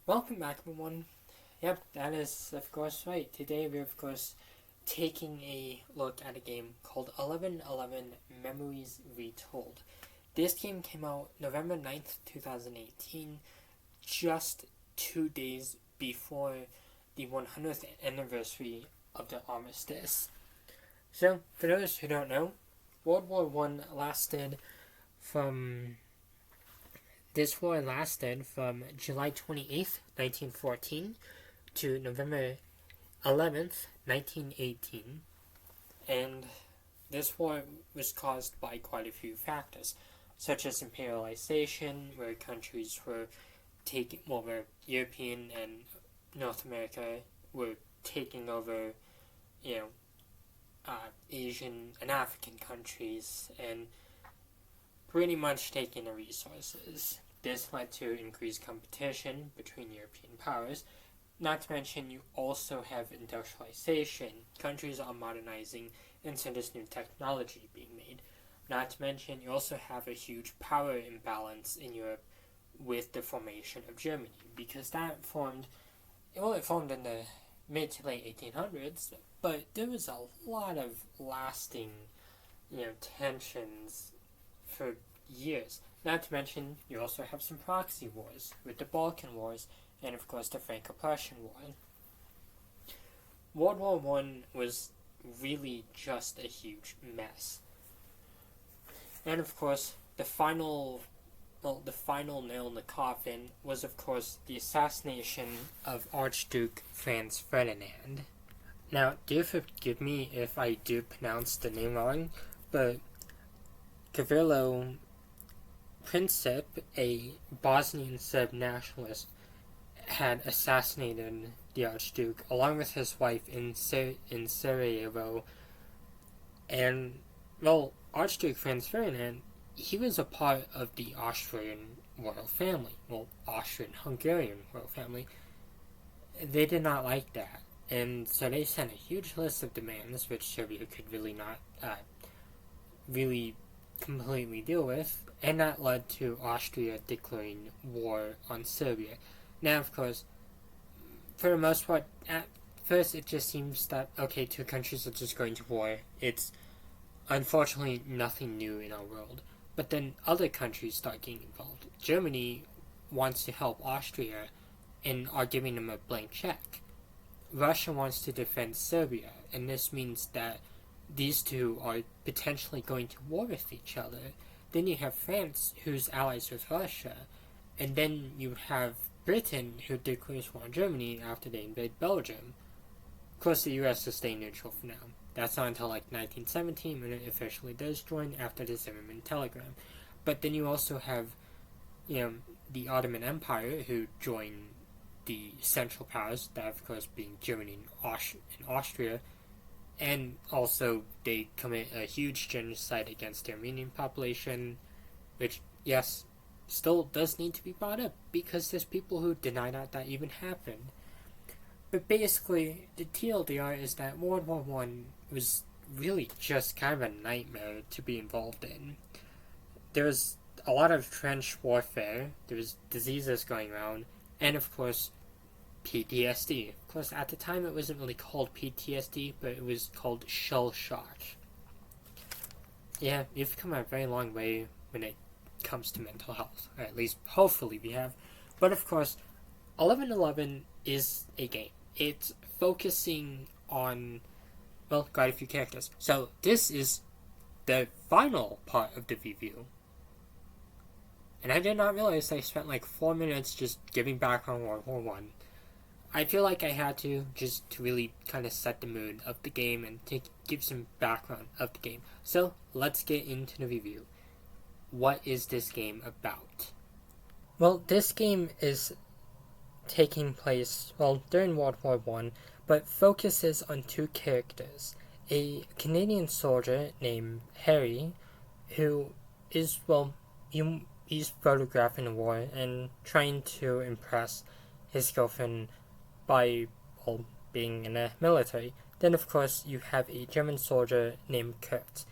Welcome back, everyone. Yep, that is, of course, right. Today we're, of course, taking a look at a game called 1111 Memories Retold. This game came out November 9th, 2018, just 2 days before the 100th anniversary of the armistice. So, for those who don't know, World War I This war lasted from July 28th, 1914 to November 11th, 1918. And this war was caused by quite a few factors, such as imperialization, where countries were where European and North America were taking over, Asian and African countries, and pretty much taking the resources. This led to increased competition between European powers. Not to mention, you also have industrialization. Countries are modernizing, and so there's new technology being made. Not to mention, you also have a huge power imbalance in Europe with the formation of Germany, because it formed in the mid to late 1800s, but there was a lot of lasting, tensions for years. Not to mention, you also have some proxy wars with the Balkan Wars and, of course, the Franco-Prussian War. World War I was really just a huge mess. And, of course, the final nail in the coffin was, of course, the assassination of Archduke Franz Ferdinand. Now, do forgive me if I do pronounce the name wrong, but Gavrilo Princip, a Bosnian Serb nationalist, had assassinated the Archduke along with his wife in Sarajevo. And, Archduke Franz Ferdinand, he was a part of the Austrian royal family, Austrian-Hungarian royal family. They did not like that, and so they sent a huge list of demands which Serbia could really not completely deal with, and that led to Austria declaring war on Serbia. Now, of course, for the most part, at first it just seems that, okay, two countries are just going to war. It's unfortunately nothing new in our world. But then other countries start getting involved. Germany wants to help Austria and are giving them a blank check. Russia wants to defend Serbia, and this means that these two are potentially going to war with each other. Then you have France, who's allies with Russia, and then you have Britain, who declares war on Germany after they invade Belgium. Of course, the US is staying neutral for now. That's not until 1917 when it officially does join after the Zimmerman Telegram. But then you also have, the Ottoman Empire, who join the Central Powers, that of course being Germany and Austria, and also they commit a huge genocide against the Armenian population, which, yes, still does need to be brought up, because there's people who deny that even happened. But basically, the TLDR is that World War I was really just kind of a nightmare to be involved in. There was a lot of trench warfare, there was diseases going around, and of course, PTSD. Of course, at the time it wasn't really called PTSD, but it was called shell shock. Yeah, we've come a very long way when it comes to mental health, or at least hopefully we have. But of course, 1111 is a game. It's focusing on, quite a few characters. So this is the final part of the review. And I did not realize I spent 4 minutes just giving background on World War I. I feel like I had to, just to really kind of set the mood of the game and to give some background of the game. So let's get into the review. What is this game about? Well, this game is taking place, during World War I, but focuses on two characters. A Canadian soldier named Harry, who is, he's photographing the war and trying to impress his girlfriend by, being in the military. Then, of course, you have a German soldier named Kurt.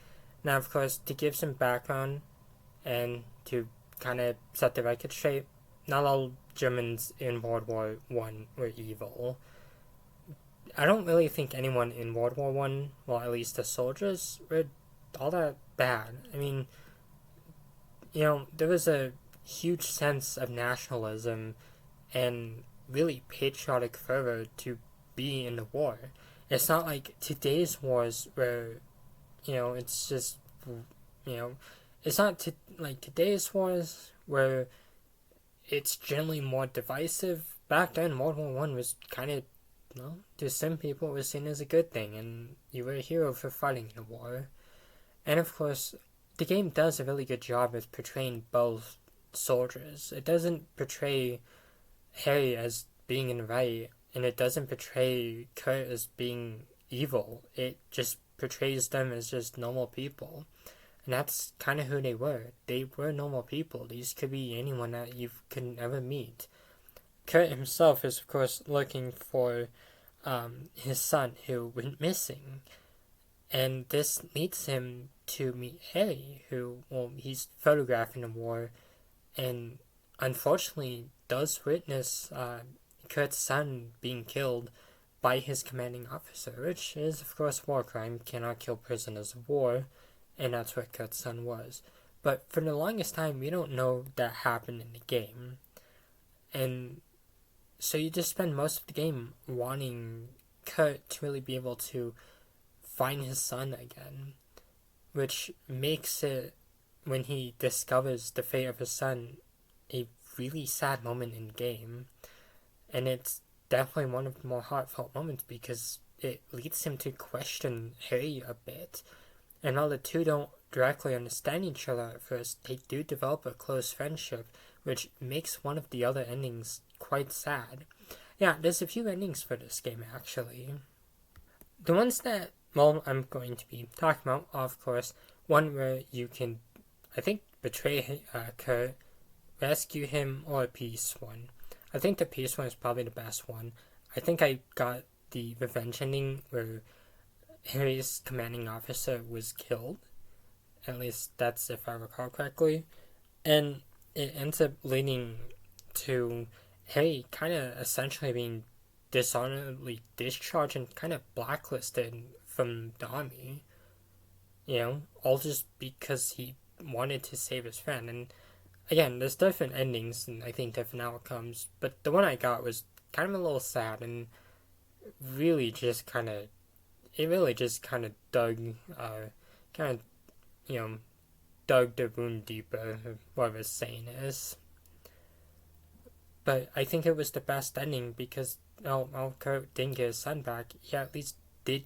Now, of course, to give some background and to kind of set the record straight, not all Germans in World War I were evil. I don't really think anyone in World War I, well, at least the soldiers, were all that bad. I mean, there was a huge sense of nationalism and really patriotic fervor to be in the war. It's not like today's wars where, it's just, you know, it's not like today's wars where it's generally more divisive. Back then, World War I was kind of, to some people, it was seen as a good thing, and you were a hero for fighting in a war. And of course, the game does a really good job of portraying both soldiers. It doesn't portray Harry as being in the right, and it doesn't portray Kurt as being evil. It just portrays them as just normal people. And that's kind of who they were. They were normal people. These could be anyone that you could ever meet. Kurt himself is, of course, looking for his son who went missing. And this leads him to meet Harry, who, well, he's photographing the war, and unfortunately does witness Kurt's son being killed by his commanding officer, which is, of course, a war crime. Cannot kill prisoners of war, and that's what Kurt's son was. But for the longest time, we don't know that happened in the game. And so you just spend most of the game wanting Kurt to really be able to find his son again, which makes it, when he discovers the fate of his son, a really sad moment in the game. And it's definitely one of the more heartfelt moments because it leads him to question Harry a bit. And while the two don't directly understand each other at first, they do develop a close friendship, which makes one of the other endings quite sad. Yeah, there's a few endings for this game, actually. The ones that, well, I'm going to be talking about, of course, one where you can, I think, betray Kurt, rescue him, or a peace one. I think the peace one is probably the best one. I think I got the revenge ending where Harry's commanding officer was killed. At least that's if I recall correctly. And it ends up leading to Harry kind of essentially being dishonorably discharged and kind of blacklisted from the army. All just because he wanted to save his friend. And again, there's different endings and I think different outcomes, but the one I got was kind of a little sad and really just kind of, it really just kind of dug, dug the wound deeper, whatever the saying is. But I think it was the best ending because, Kurt didn't get his son back, he at least did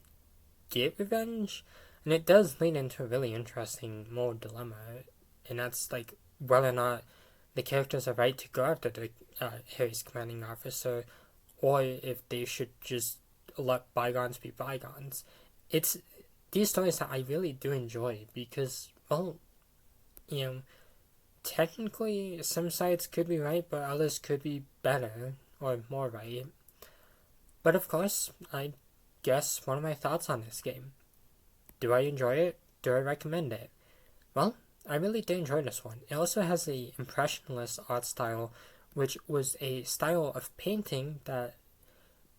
get revenge, and it does lead into a really interesting moral dilemma, and that's like whether or not the characters are right to go after the Harry's commanding officer, or if they should just let bygones be bygones. It's these stories that I really do enjoy because, well, technically some sides could be right, but others could be better or more right. But of course, I guess one of my thoughts on this game. Do I enjoy it? Do I recommend it? Well, I really did enjoy this one. It also has the impressionist art style, which was a style of painting that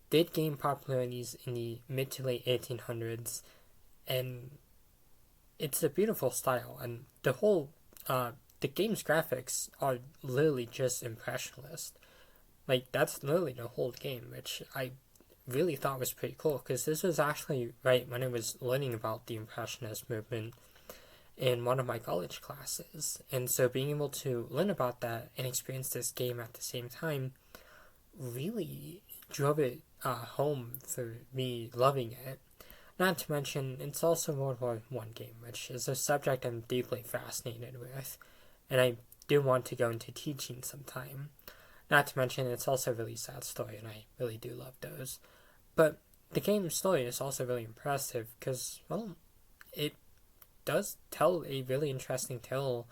did gain popularity in the mid to late 1800s, and it's a beautiful style. And the game's graphics are literally just impressionist. Like, that's literally the whole game, which I really thought was pretty cool, because this was actually right when I was learning about the impressionist movement in one of my college classes. And so being able to learn about that and experience this game at the same time really drove it home for me loving it. Not to mention, it's also a World War I game, which is a subject I'm deeply fascinated with, and I do want to go into teaching sometime. Not to mention, it's also a really sad story, and I really do love those. But the game's story is also really impressive because, well, it does tell a really interesting tale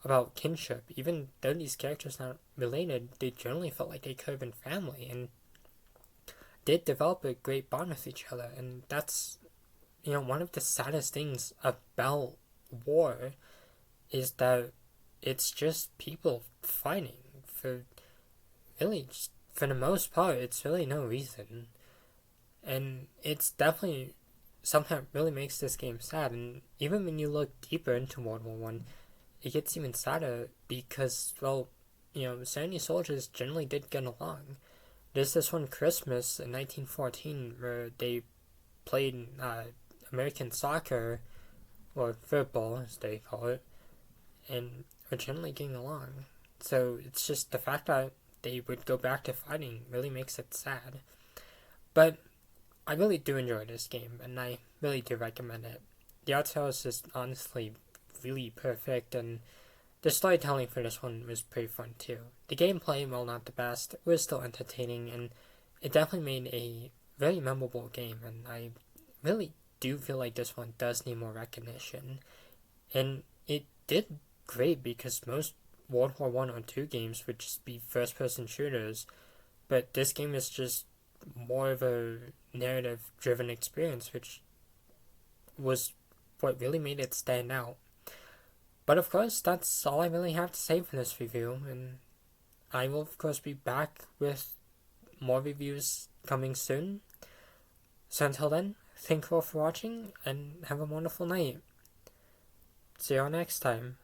about kinship. Even though these characters aren't related, they generally felt like they could have been family and did develop a great bond with each other. And that's, one of the saddest things about war is that it's just people fighting for really, just, for the most part, it's really no reason. And it's definitely something that really makes this game sad. And even when you look deeper into World War One, it gets even sadder because, well, Sandy soldiers generally did get along. There's this one Christmas in 1914 where they played American soccer, or football as they call it, and were generally getting along. So it's just the fact that they would go back to fighting really makes it sad. But I really do enjoy this game, and I really do recommend it. The art style is just honestly really perfect, and the storytelling for this one was pretty fun too. The gameplay, while not the best, was still entertaining, and it definitely made a very memorable game, and I really do feel like this one does need more recognition. And it did great because most World War One or Two games would just be first person shooters, but this game is just more of a narrative driven experience, which was what really made it stand out. But of course, that's all I really have to say for this review, and I will of course be back with more reviews coming soon. So until then, thank you all for watching, and have a wonderful night. See you all next time.